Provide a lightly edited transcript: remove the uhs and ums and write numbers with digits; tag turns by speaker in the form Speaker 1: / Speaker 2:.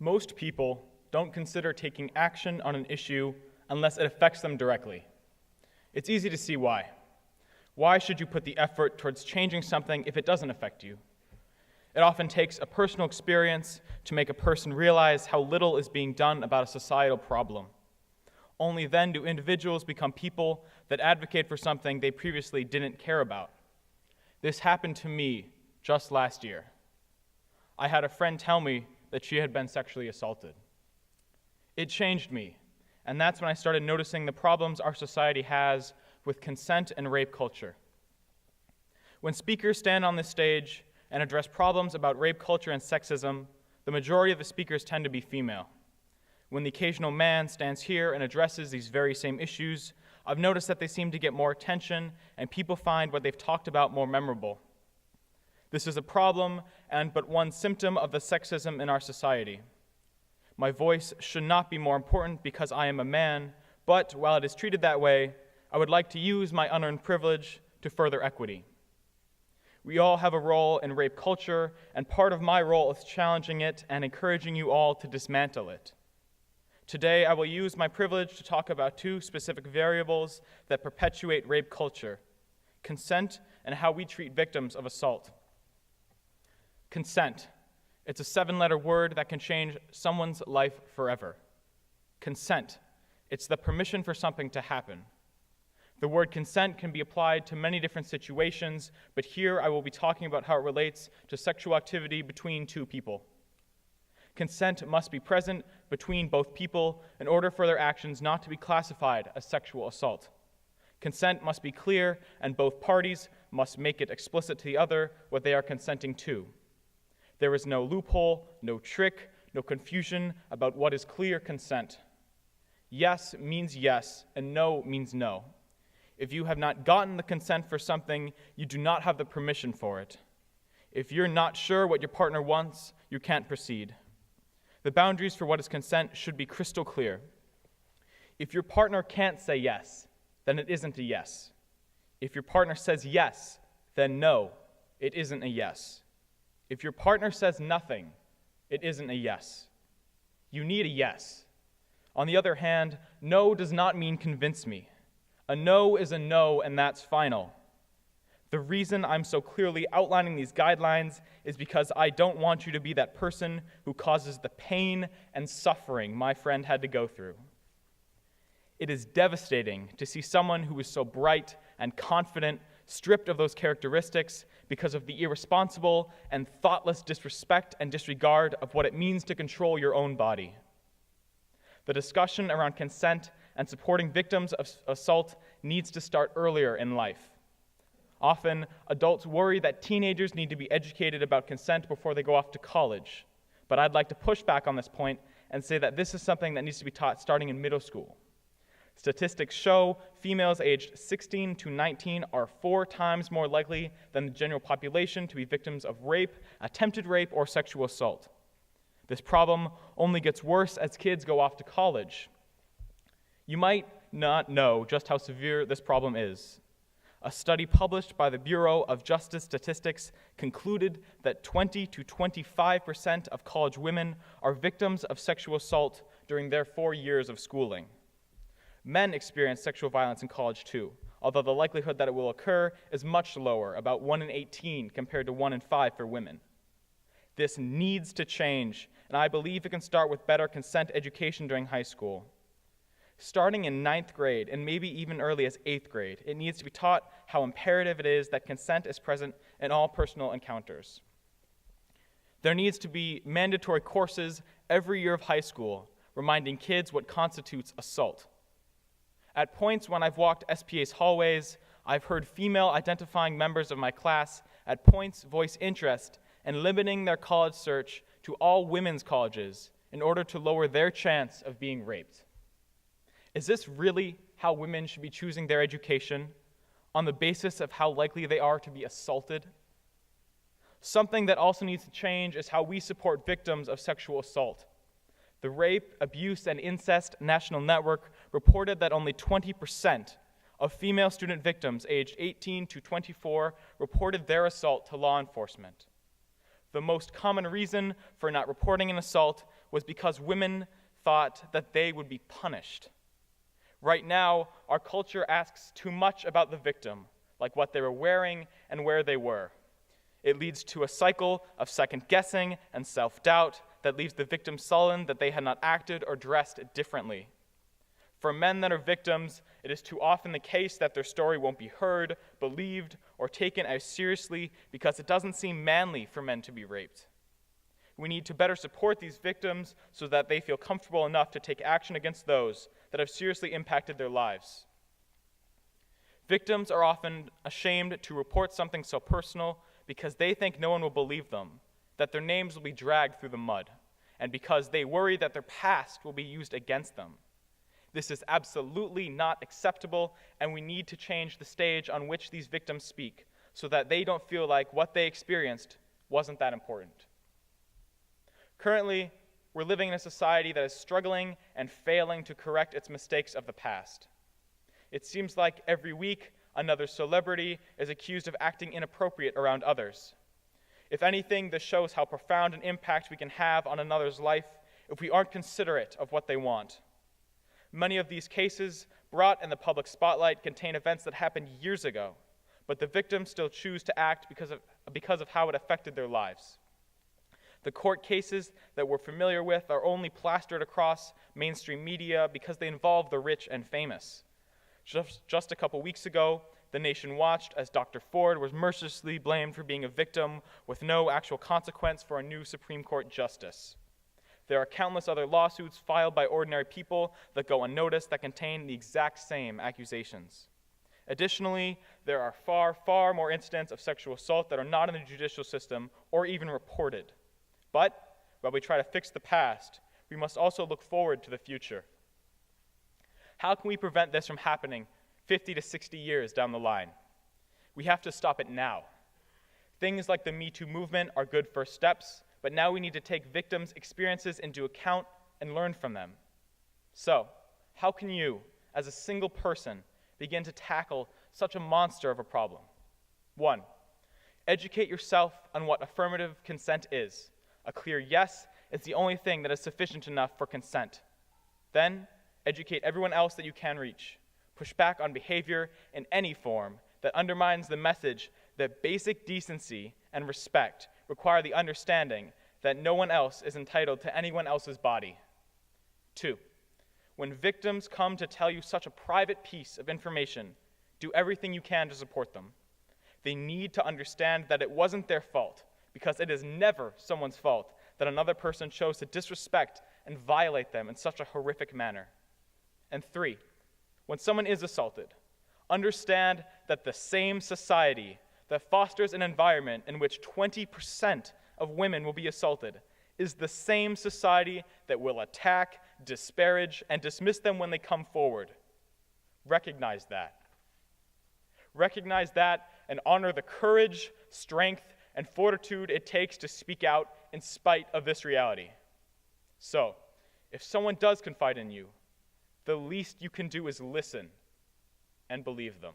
Speaker 1: Most people don't consider taking action on an issue unless it affects them directly. It's easy to see why. Why should you put the effort towards changing something if it doesn't affect you? It often takes a personal experience to make a person realize how little is being done about a societal problem. Only then do individuals become people that advocate for something they previously didn't care about. This happened to me just last year. I had a friend tell me that she had been sexually assaulted. It changed me, and that's when I started noticing the problems our society has with consent and rape culture. When speakers stand on this stage and address problems about rape culture and sexism, the majority of the speakers tend to be female. When the occasional man stands here and addresses these very same issues, I've noticed that they seem to get more attention and people find what they've talked about more memorable. This is a problem and but one symptom of the sexism in our society. My voice should not be more important because I am a man, but while it is treated that way, I would like to use my unearned privilege to further equity. We all have a role in rape culture, and part of my role is challenging it and encouraging you all to dismantle it. Today, I will use my privilege to talk about two specific variables that perpetuate rape culture: consent and how we treat victims of assault. Consent. It's a 7-letter word that can change someone's life forever. Consent. It's the permission for something to happen. The word consent can be applied to many different situations, but here I will be talking about how it relates to sexual activity between two people. Consent must be present between both people in order for their actions not to be classified as sexual assault. Consent must be clear, and both parties must make it explicit to the other what they are consenting to. There is no loophole, no trick, no confusion about what is clear consent. Yes means yes, and no means no. If you have not gotten the consent for something, you do not have the permission for it. If you're not sure what your partner wants, you can't proceed. The boundaries for what is consent should be crystal clear. If your partner can't say yes, then it isn't a yes. If your partner says yes, then no, it isn't a yes. If your partner says nothing, it isn't a yes. You need a yes. On the other hand, no does not mean convince me. A no is a no, and that's final. The reason I'm so clearly outlining these guidelines is because I don't want you to be that person who causes the pain and suffering my friend had to go through. It is devastating to see someone who is so bright and confident stripped of those characteristics because of the irresponsible and thoughtless disrespect and disregard of what it means to control your own body. The discussion around consent and supporting victims of assault needs to start earlier in life. Often, adults worry that teenagers need to be educated about consent before they go off to college. But I'd like to push back on this point and say that this is something that needs to be taught starting in middle school. Statistics show females aged 16 to 19 are 4 times more likely than the general population to be victims of rape, attempted rape, or sexual assault. This problem only gets worse as kids go off to college. You might not know just how severe this problem is. A study published by the Bureau of Justice Statistics concluded that 20 to 25% of college women are victims of sexual assault during their 4 years of schooling. Men experience sexual violence in college too, although the likelihood that it will occur is much lower, about 1 in 18 compared to 1 in 5 for women. This needs to change, and I believe it can start with better consent education during high school. Starting in 9th grade, and maybe even early as 8th grade, it needs to be taught how imperative it is that consent is present in all personal encounters. There needs to be mandatory courses every year of high school, reminding kids what constitutes assault. At points when I've walked SPA's hallways, I've heard female-identifying members of my class at points voice interest in limiting their college search to all women's colleges in order to lower their chance of being raped. Is this really how women should be choosing their education, on the basis of how likely they are to be assaulted? Something that also needs to change is how we support victims of sexual assault. The Rape, Abuse, and Incest National Network reported that only 20% of female student victims aged 18 to 24 reported their assault to law enforcement. The most common reason for not reporting an assault was because women thought that they would be punished. Right now, our culture asks too much about the victim, like what they were wearing and where they were. It leads to a cycle of second-guessing and self-doubt that leaves the victim sullen that they had not acted or dressed differently. For men that are victims, it is too often the case that their story won't be heard, believed, or taken as seriously because it doesn't seem manly for men to be raped. We need to better support these victims so that they feel comfortable enough to take action against those that have seriously impacted their lives. Victims are often ashamed to report something so personal because they think no one will believe them, that their names will be dragged through the mud, and because they worry that their past will be used against them. This is absolutely not acceptable, and we need to change the stage on which these victims speak so that they don't feel like what they experienced wasn't that important. Currently, we're living in a society that is struggling and failing to correct its mistakes of the past. It seems like every week, another celebrity is accused of acting inappropriate around others. If anything, this shows how profound an impact we can have on another's life if we aren't considerate of what they want. Many of these cases brought in the public spotlight contain events that happened years ago, but the victims still choose to act because of how it affected their lives. The court cases that we're familiar with are only plastered across mainstream media because they involve the rich and famous. Just a couple weeks ago, the nation watched as Dr. Ford was mercilessly blamed for being a victim with no actual consequence for a new Supreme Court justice. There are countless other lawsuits filed by ordinary people that go unnoticed that contain the exact same accusations. Additionally, there are far, far more incidents of sexual assault that are not in the judicial system or even reported. But while we try to fix the past, we must also look forward to the future. How can we prevent this from happening 50 to 60 years down the line? We have to stop it now. Things like the Me Too movement are good first steps, but now we need to take victims' experiences into account and learn from them. So, how can you, as a single person, begin to tackle such a monster of a problem? 1, educate yourself on what affirmative consent is. A clear yes is the only thing that is sufficient enough for consent. Then, educate everyone else that you can reach. Push back on behavior in any form that undermines the message that basic decency and respect require the understanding that no one else is entitled to anyone else's body. 2, when victims come to tell you such a private piece of information, do everything you can to support them. They need to understand that it wasn't their fault, because it is never someone's fault that another person chose to disrespect and violate them in such a horrific manner. And 3, when someone is assaulted, understand that the same society that fosters an environment in which 20% of women will be assaulted is the same society that will attack, disparage, and dismiss them when they come forward. Recognize that. Recognize that and honor the courage, strength, and fortitude it takes to speak out in spite of this reality. So, if someone does confide in you, the least you can do is listen and believe them.